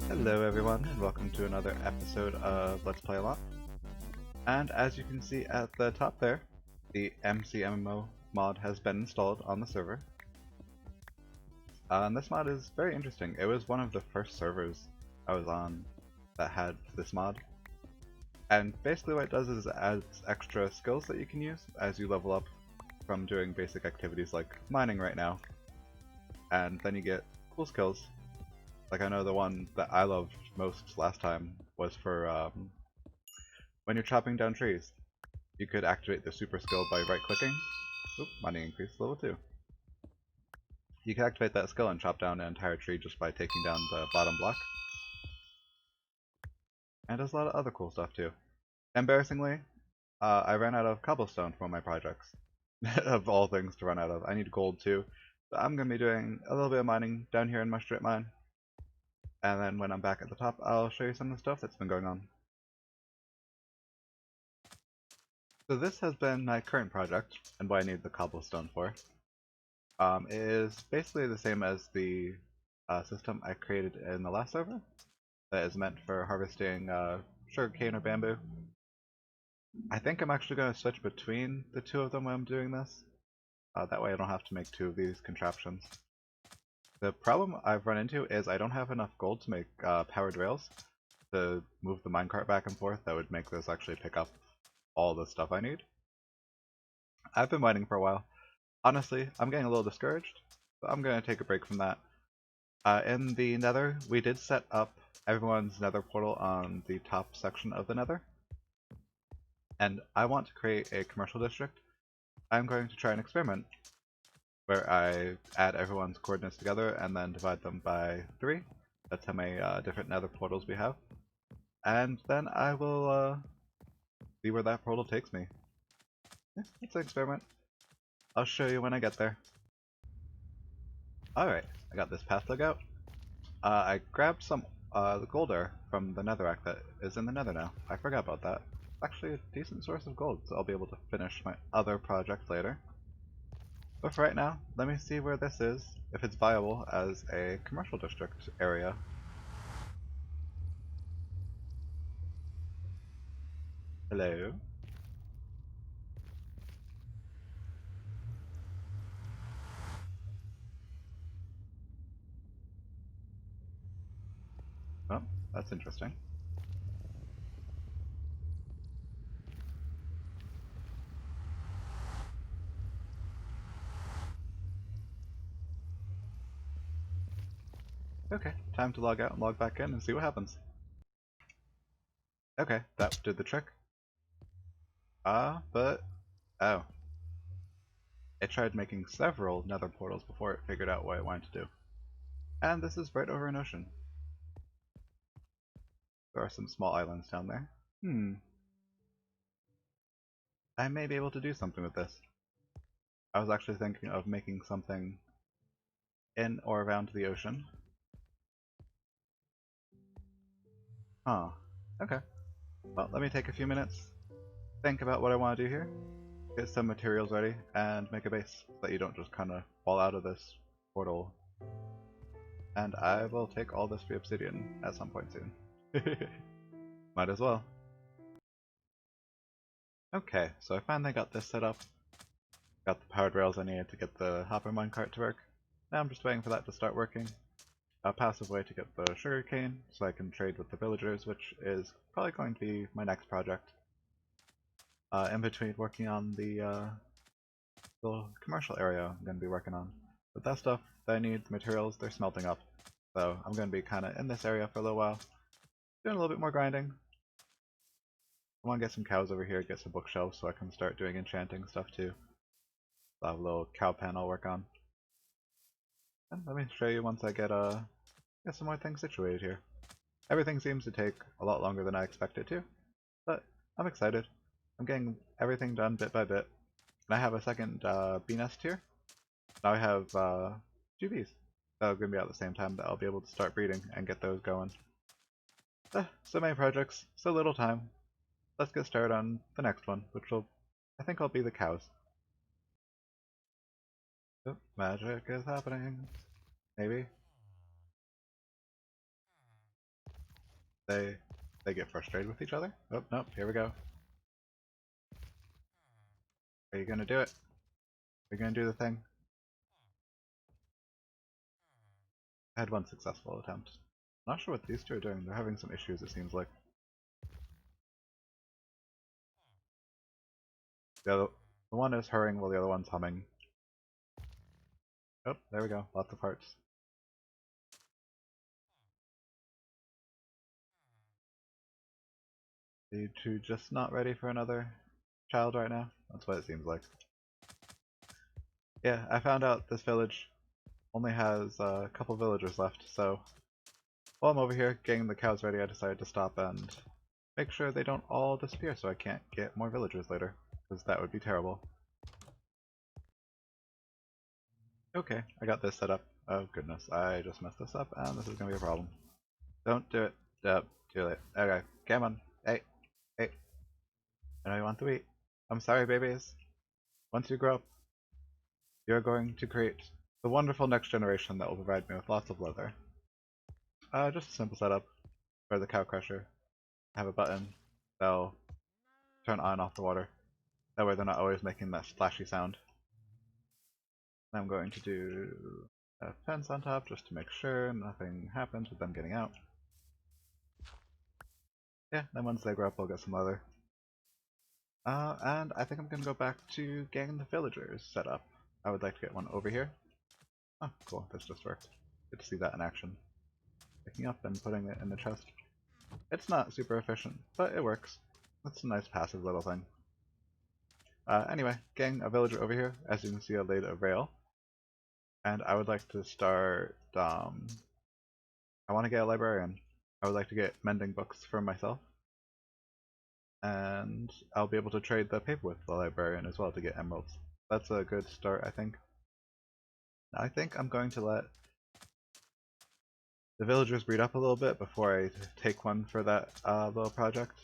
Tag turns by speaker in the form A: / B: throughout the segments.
A: Hello everyone, and welcome to another episode of Let's Play Allant. And as you can see at the top there, the MCMMO mod has been installed on the server. And this mod is very interesting. It was one of the first servers I was on that had this mod. And basically what it does is it adds extra skills that you can use as you level up from doing basic activities like mining right now. And then you get cool skills. Like I know the one that I loved most last time was for when you're chopping down trees. You could activate the super skill by right-clicking. Oop, mining increase level 2. You can activate that skill and chop down an entire tree just by taking down the bottom block. And does a lot of other cool stuff too. Embarrassingly, I ran out of cobblestone for my projects. Of all things to run out of. I need gold too. So I'm going to be doing a little bit of mining down here in my strip mine. And then when I'm back at the top, I'll show you some of the stuff that's been going on. So this has been my current project, and what I need the cobblestone for. It is basically the same as the system I created in the last server that is meant for harvesting sugarcane or bamboo. I think I'm actually going to switch between the two of them when I'm doing this. That way I don't have to make two of these contraptions. The problem I've run into is I don't have enough gold to make powered rails to move the minecart back and forth that would make this actually pick up all the stuff I need. I've been mining for a while. Honestly, I'm getting a little discouraged, so I'm going to take a break from that. In the Nether, we did set up everyone's Nether portal on the top section of the Nether, and I want to create a commercial district. I'm going to try an experiment where I add everyone's coordinates together and then divide them by 3. That's how many different Nether portals we have. And then I will see where that portal takes me. Yeah, it's an experiment. I'll show you when I get there. Alright, I got this path dug out. I grabbed some the gold ore from the netherrack that is in the nether now. I forgot about that. It's actually a decent source of gold, so I'll be able to finish my other project later. But for right now, let me see where this is, if it's viable as a commercial district area. Hello? Oh, that's interesting. Okay, time to log out and log back in and see what happens. Okay, that did the trick. But... oh. It tried making several nether portals before it figured out what it wanted to do. And this is right over an ocean. There are some small islands down there. I may be able to do something with this. I was actually thinking of making something in or around the ocean. Huh. Okay. Well, let me take a few minutes, think about what I want to do here, get some materials ready, and make a base so that you don't just kind of fall out of this portal. And I will take all this free obsidian at some point soon. Might as well. Okay, so I finally got this set up. Got the powered rails I needed to get the hopper minecart to work. Now I'm just waiting for that to start working. A passive way to get the sugarcane so I can trade with the villagers, which is probably going to be my next project. In between working on the little commercial area I'm going to be working on. But that stuff that I need, the materials, they're smelting up. So I'm going to be kind of in this area for a little while, doing a little bit more grinding. I want to get some cows over here, get some bookshelves so I can start doing enchanting stuff too. I'll have a little cow pen I'll work on. And let me show you once I get some more things situated here. Everything seems to take a lot longer than I expected to, but I'm excited. I'm getting everything done bit by bit. And I have a second bee nest here. Now I have 2 bees that are going to be out at the same time that I'll be able to start breeding and get those going. So many projects, so little time. Let's get started on the next one, which will, I think, will be the cows. Oh, magic is happening. Maybe. they get frustrated with each other. Oh, nope, here we go. Are you gonna do it? Are you gonna do the thing? I had one successful attempt. Not sure what these two are doing. They're having some issues, it seems like. The one is hurrying while the other one's humming. Oh, there we go. Lots of hearts. Are you two just not ready for another child right now? That's what it seems like. Yeah, I found out this village only has a couple villagers left, so while I'm over here getting the cows ready, I decided to stop and make sure they don't all disappear so I can't get more villagers later, because that would be terrible. Okay, I got this set up. Oh goodness, I just messed this up and this is gonna be a problem. Don't do it. Yep, too late. Okay, come on. Hey, hey. I know you want to eat. I'm sorry, babies. Once you grow up, you're going to create the wonderful next generation that will provide me with lots of leather. Just a simple setup for the cow crusher. I have a button that'll turn on and off the water. That way they're not always making that splashy sound. I'm going to do a fence on top just to make sure nothing happens with them getting out. Yeah, then once they grow up, I'll get some leather. And I think I'm going to go back to getting the villagers set up. I would like to get one over here. Oh, cool, this just worked. Good to see that in action. Picking up and putting it in the chest. It's not super efficient, but it works. It's a nice passive little thing. Anyway, getting a villager over here. As you can see, I laid a rail. And I would like to start, I want to get a librarian. I would like to get mending books for myself. And I'll be able to trade the paper with the librarian as well to get emeralds. That's a good start, I think. I think I'm going to let the villagers breed up a little bit before I take one for that little project.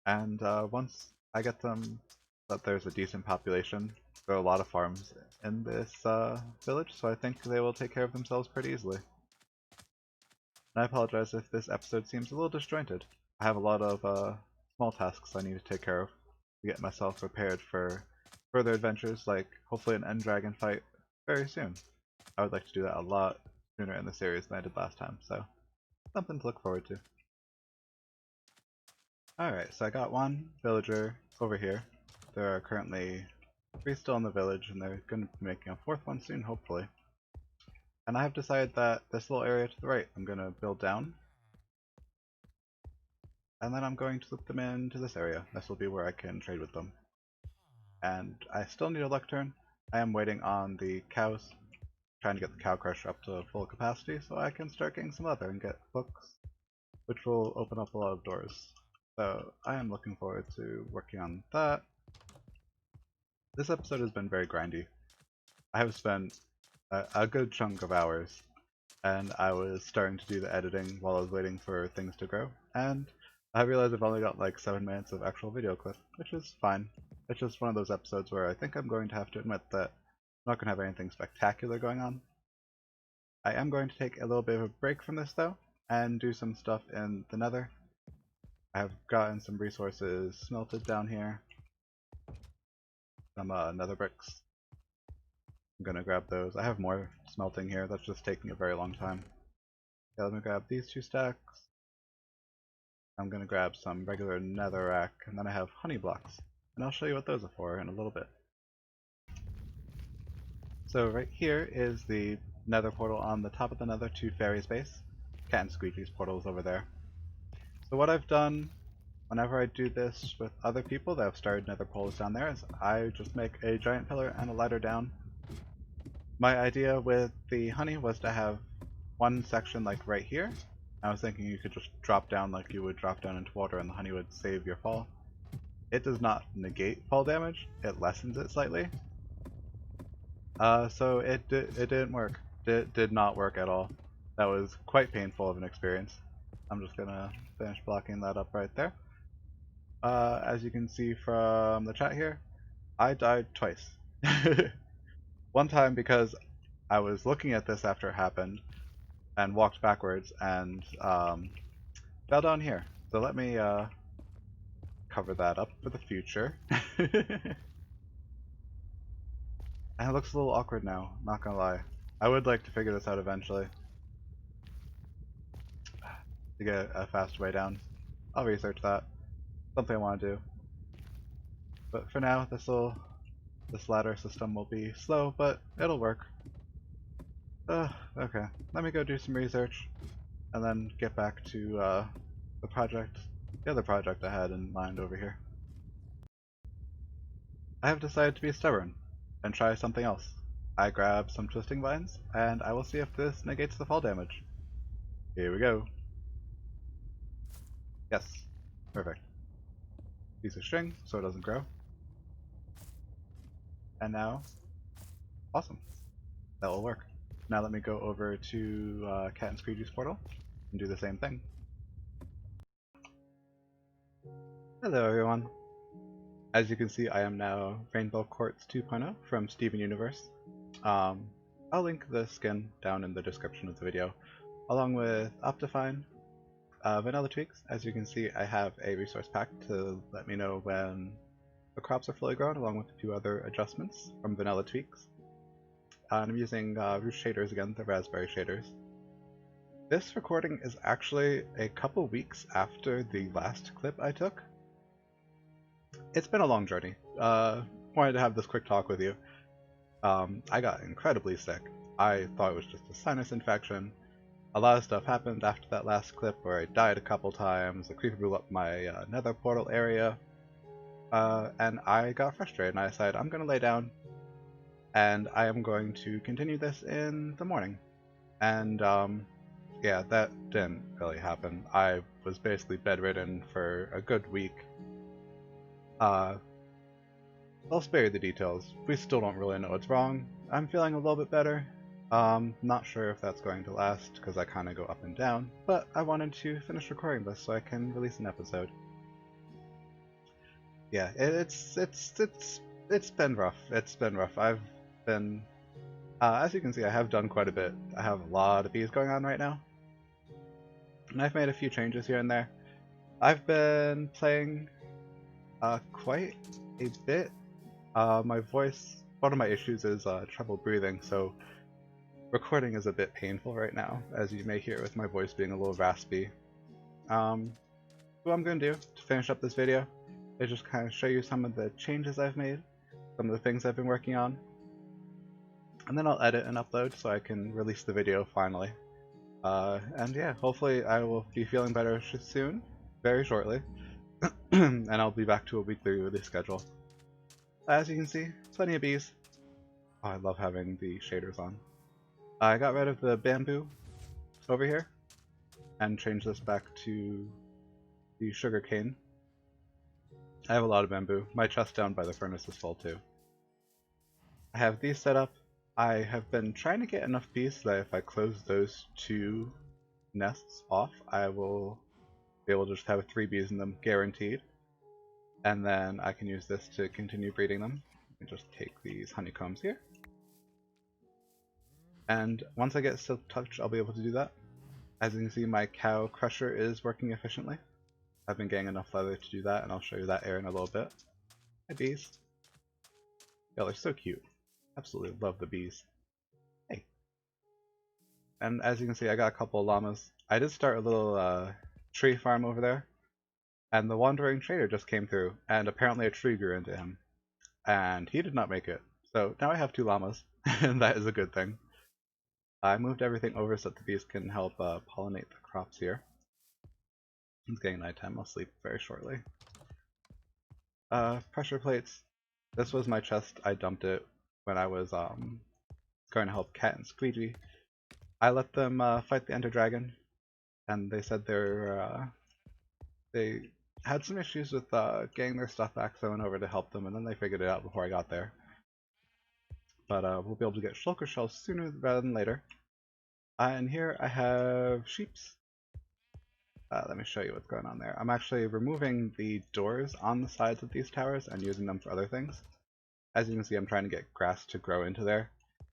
A: And once I get them that there's a decent population, there are a lot of farms in this village, so I think they will take care of themselves pretty easily. And I apologize if this episode seems a little disjointed. I have a lot of small tasks I need to take care of to get myself prepared for further adventures, like hopefully an end dragon fight very soon. I would like to do that a lot sooner in the series than I did last time, so something to look forward to. Alright, so I got one villager over here. There are currently 3 still in the village, and they're going to be making a 4th one soon, hopefully. And I have decided that this little area to the right I'm going to build down. And then I'm going to loop them into this area. This will be where I can trade with them. And I still need a lectern. I am waiting on the cows, trying to get the cow crusher up to full capacity so I can start getting some leather and get books, which will open up a lot of doors. So I am looking forward to working on that. This episode has been very grindy. I have spent a good chunk of hours, and I was starting to do the editing while I was waiting for things to grow, and I realized I've only got like 7 minutes of actual video clip, which is fine. It's just one of those episodes where I think I'm going to have to admit that I'm not going to have anything spectacular going on. I am going to take a little bit of a break from this though, and do some stuff in the Nether. I have gotten some resources smelted down here. Some nether bricks. I'm gonna grab those. I have more smelting here, that's just taking a very long time. Okay, let me grab these 2 stacks. I'm gonna grab some regular netherrack, and then I have honey blocks. And I'll show you what those are for in a little bit. So right here is the nether portal on the top of the nether to Fairy's base. Cat and Squeaky's portal is over there. So what I've done whenever I do this with other people that have started nether portals down there is I just make a giant pillar and a ladder down. My idea with the honey was to have one section like right here. I was thinking you could just drop down like you would drop down into water and the honey would save your fall. It does not negate fall damage, it lessens it slightly. So it didn't work. It did not work at all. That was quite painful of an experience. I'm just gonna finish blocking that up right there. As you can see from the chat here, I died twice. One time because I was looking at this after it happened and walked backwards and fell down here. So let me cover that up for the future. And it looks a little awkward now, not gonna lie. I would like to figure this out eventually. To get a fast way down. I'll research that. Something I want to do. But for now, this ladder system will be slow, but it'll work. Okay. Let me go do some research, and then get back to the other project I had in mind over here. I have decided to be stubborn, and try something else. I grab some twisting vines, and I will see if this negates the fall damage. Here we go. Yes. Perfect. Piece of string, so it doesn't grow. And now, awesome. That will work. Now let me go over to Cat and Screegee's portal and do the same thing. Hello everyone. As you can see, I am now Rainbow Quartz 2.0 from Steven Universe. I'll link the skin down in the description of the video, along with Optifine, vanilla tweaks. As you can see, I have a resource pack to let me know when the crops are fully grown, along with a few other adjustments from vanilla tweaks. I'm using Roost shaders again, the raspberry shaders. This recording is actually a couple weeks after the last clip I took. It's been a long journey. Wanted to have this quick talk with you. I got incredibly sick. I thought it was just a sinus infection. A lot of stuff happened after that last clip where I died a couple times, a creeper blew up my nether portal area, and I got frustrated and I decided I'm going to lay down and I am going to continue this in the morning. And yeah, that didn't really happen. I was basically bedridden for a good week. I'll spare you the details. We still don't really know what's wrong. I'm feeling a little bit better. Not sure if that's going to last because I kind of go up and down, but I wanted to finish recording this so I can release an episode. Yeah, it's been rough. It's been rough. I've been, as you can see, I have done quite a bit. I have a lot of bees going on right now, and I've made a few changes here and there. I've been playing quite a bit. My voice, one of my issues is trouble breathing, so recording is a bit painful right now, as you may hear with my voice being a little raspy. What I'm going to do to finish up this video is just kind of show you some of the changes I've made, some of the things I've been working on, and then I'll edit and upload so I can release the video finally. And yeah, hopefully I will be feeling better soon, very shortly, and I'll be back to a weekly release schedule. As you can see, plenty of bees. Oh, I love having the shaders on. I got rid of the bamboo over here and changed this back to the sugar cane. I have a lot of bamboo. My chest down by the furnace is full too. I have these set up. I have been trying to get enough bees so that if I close those two nests off, I will be able to just have 3 bees in them, guaranteed. And then I can use this to continue breeding them. I just take these honeycombs here. And once I get Silk Touch, I'll be able to do that. As you can see, my cow crusher is working efficiently. I've been getting enough leather to do that, and I'll show you that area in a little bit. Hi, bees. Y'all are so cute. Absolutely love the bees. Hey. And as you can see, I got a couple of llamas. I did start a little tree farm over there, and the wandering trader just came through, and apparently a tree grew into him. And he did not make it. So now I have 2 llamas, and that is a good thing. I moved everything over so that the bees can help pollinate the crops here. It's getting nighttime, I'll sleep very shortly. Pressure plates. This was my chest. I dumped it when I was going to help Cat and Squeegee. I let them fight the Ender Dragon, and they said they had some issues with getting their stuff back, so I went over to help them, and then they figured it out before I got there. But we'll be able to get shulker shells sooner rather than later. And here I have sheeps. Let me show you what's going on there. I'm actually removing the doors on the sides of these towers and using them for other things. As you can see, I'm trying to get grass to grow into there.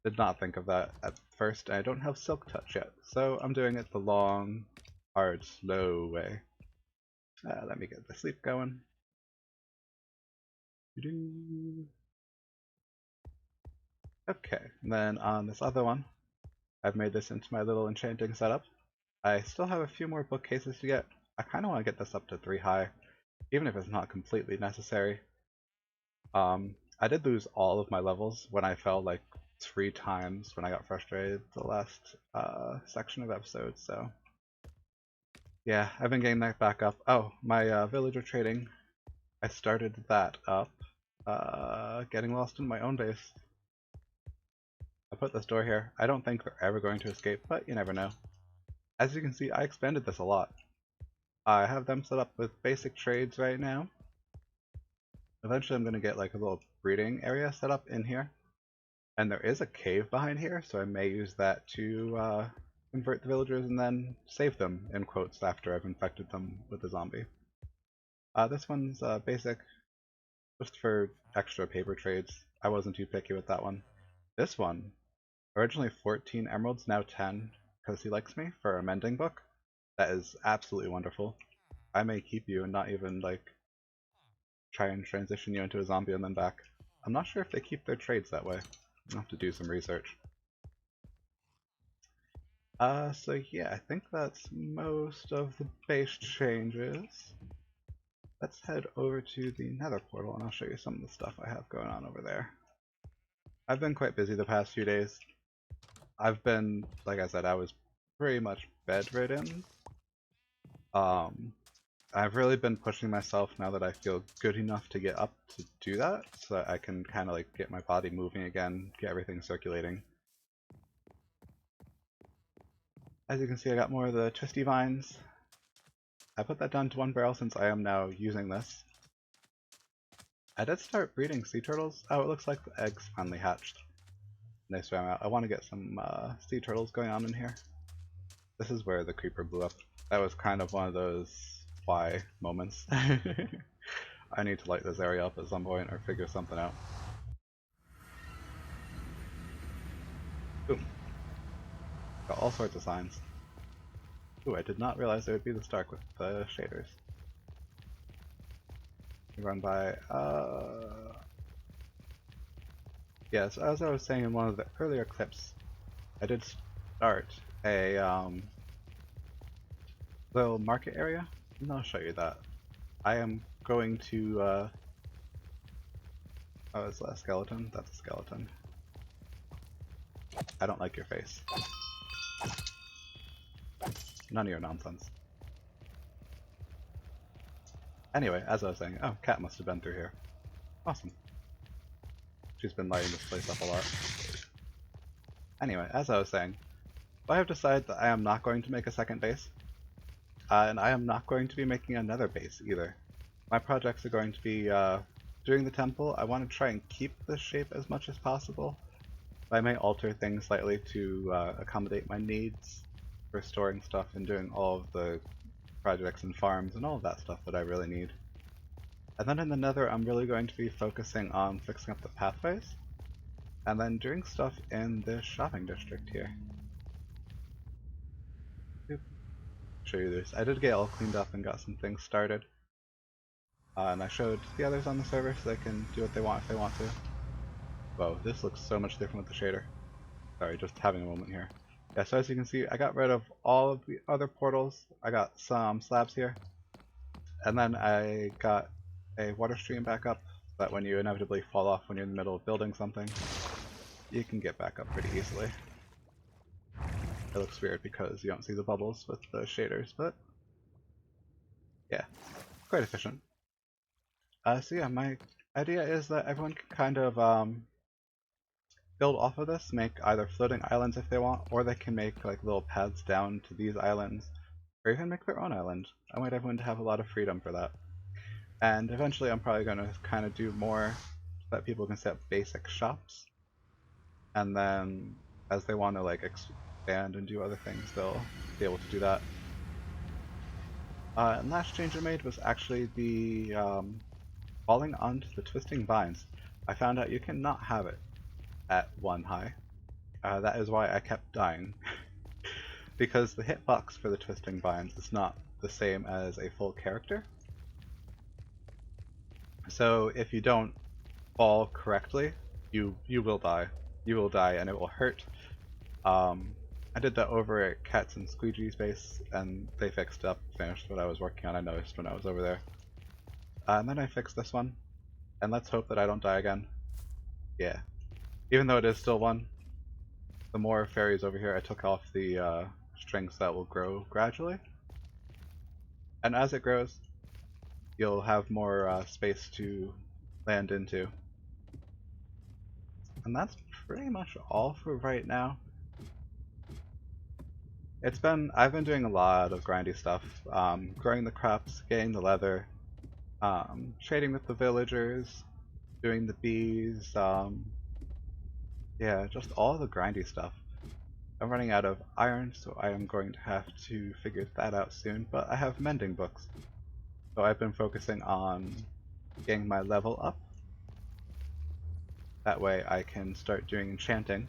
A: Did not think of that at first, and I don't have Silk Touch yet, so I'm doing it the long, hard, slow way. Let me get the sleep going. Okay, and then on this other one, I've made this into my little enchanting setup. I still have a few more bookcases to get. I kind of want to get this up to 3 high, even if it's not completely necessary. I did lose all of my levels when I fell like 3 times when I got frustrated the last section of episodes, so yeah, I've been getting that back up. Oh, my villager trading, I started that up, getting lost in my own base. I put this door here. I don't think they're ever going to escape, but you never know. As you can see, I expanded this a lot. I have them set up with basic trades right now. Eventually I'm going to get like a little breeding area set up in here. And there is a cave behind here, so I may use that to convert the villagers and then save them, in quotes, after I've infected them with a zombie. This one's basic, just for extra paper trades. I wasn't too picky with that one. This one, originally 14 emeralds, now 10, because he likes me for a mending book. That is absolutely wonderful. I may keep you and not even like try and transition you into a zombie and then back. I'm not sure if they keep their trades that way. I'll have to do some research. So yeah, I think that's most of the base changes. Let's head over to the Nether portal and I'll show you some of the stuff I have going on over there. I've been quite busy the past few days. I've been, like I said, I was pretty much bedridden. I've really been pushing myself now that I feel good enough to get up to do that, so that I can kind of like get my body moving again, get everything circulating. As you can see, I got more of the twisty vines. I put that down to 1 barrel since I am now using this. I did start breeding sea turtles. Oh, it looks like the eggs finally hatched. And they swam out. I want to get some sea turtles going on in here. This is where the creeper blew up. That was kind of one of those why moments. I need to light this area up at some point or figure something out. Boom. Got all sorts of signs. Ooh, I did not realize there would be this dark with the shaders. Run by, yeah, so as I was saying in one of the earlier clips, I did start a little market area, and I'll show you that. I am going to, oh, is that a skeleton? That's a skeleton. I don't like your face. None of your nonsense. Anyway, as I was saying, oh, Cat must have been through here. Awesome. She's been lighting this place up a lot. Anyway, as I was saying, I have decided that I am not going to make a second base. And I am not going to be making another base either. My projects are going to be, doing the temple, I want to try and keep this shape as much as possible. I may alter things slightly to accommodate my needs for storing stuff and doing all of the projects and farms and all of that stuff that I really need. And then in the Nether, I'm really going to be focusing on fixing up the pathways, and then doing stuff in this shopping district here. Oop. Show you this. I did get all cleaned up and got some things started. And I showed the others on the server so they can do what they want if they want to. Whoa, this looks so much different with the shader. Sorry, just having a moment here. Yeah, so as you can see, I got rid of all of the other portals. I got some slabs here. And then I got a water stream back up so that when you inevitably fall off when you're in the middle of building something, you can get back up pretty easily. It looks weird because you don't see the bubbles with the shaders, but yeah, quite efficient. So yeah, my idea is that everyone can kind of build off of this, make either floating islands if they want, or they can make like little paths down to these islands, or even make their own island. I want everyone to have a lot of freedom for that. And eventually I'm probably going to kind of do more so that people can set up basic shops, and then as they want to like expand and do other things, they'll be able to do that. And last change I made was actually the falling onto the twisting vines. I found out you cannot have it at 1 high. That is why I kept dying. because the hitbox for the twisting vines is not the same as a full character. So if you don't fall correctly, you will die. You will die and it will hurt. I did that over at Cats and Squeegee's base, and they fixed up, finished what I was working on. I noticed when I was over there. And then I fixed this one, and let's hope that I don't die again. Yeah. Even though it is still one, the more fairies over here, I took off the strings that will grow gradually. And as it grows, you'll have more space to land into. And that's pretty much all for right now. I've been doing a lot of grindy stuff, growing the crops, getting the leather, trading with the villagers, doing the bees, yeah, just all the grindy stuff. I'm running out of iron, so I am going to have to figure that out soon, but I have mending books. So I've been focusing on getting my level up. That way I can start doing enchanting.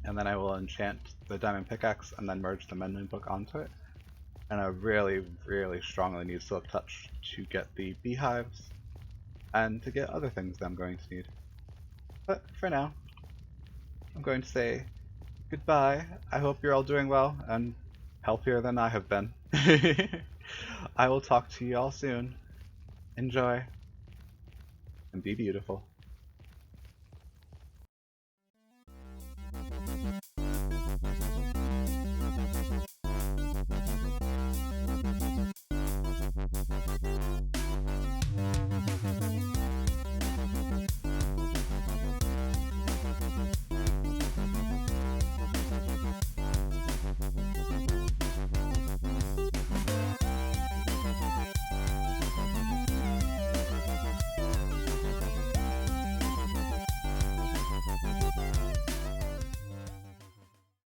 A: And then I will enchant the diamond pickaxe and then merge the mending book onto it. And I really, really strongly need Silk Touch to get the beehives and to get other things that I'm going to need. But for now, I'm going to say goodbye. I hope you're all doing well and healthier than I have been. I will talk to you all soon. Enjoy and be beautiful.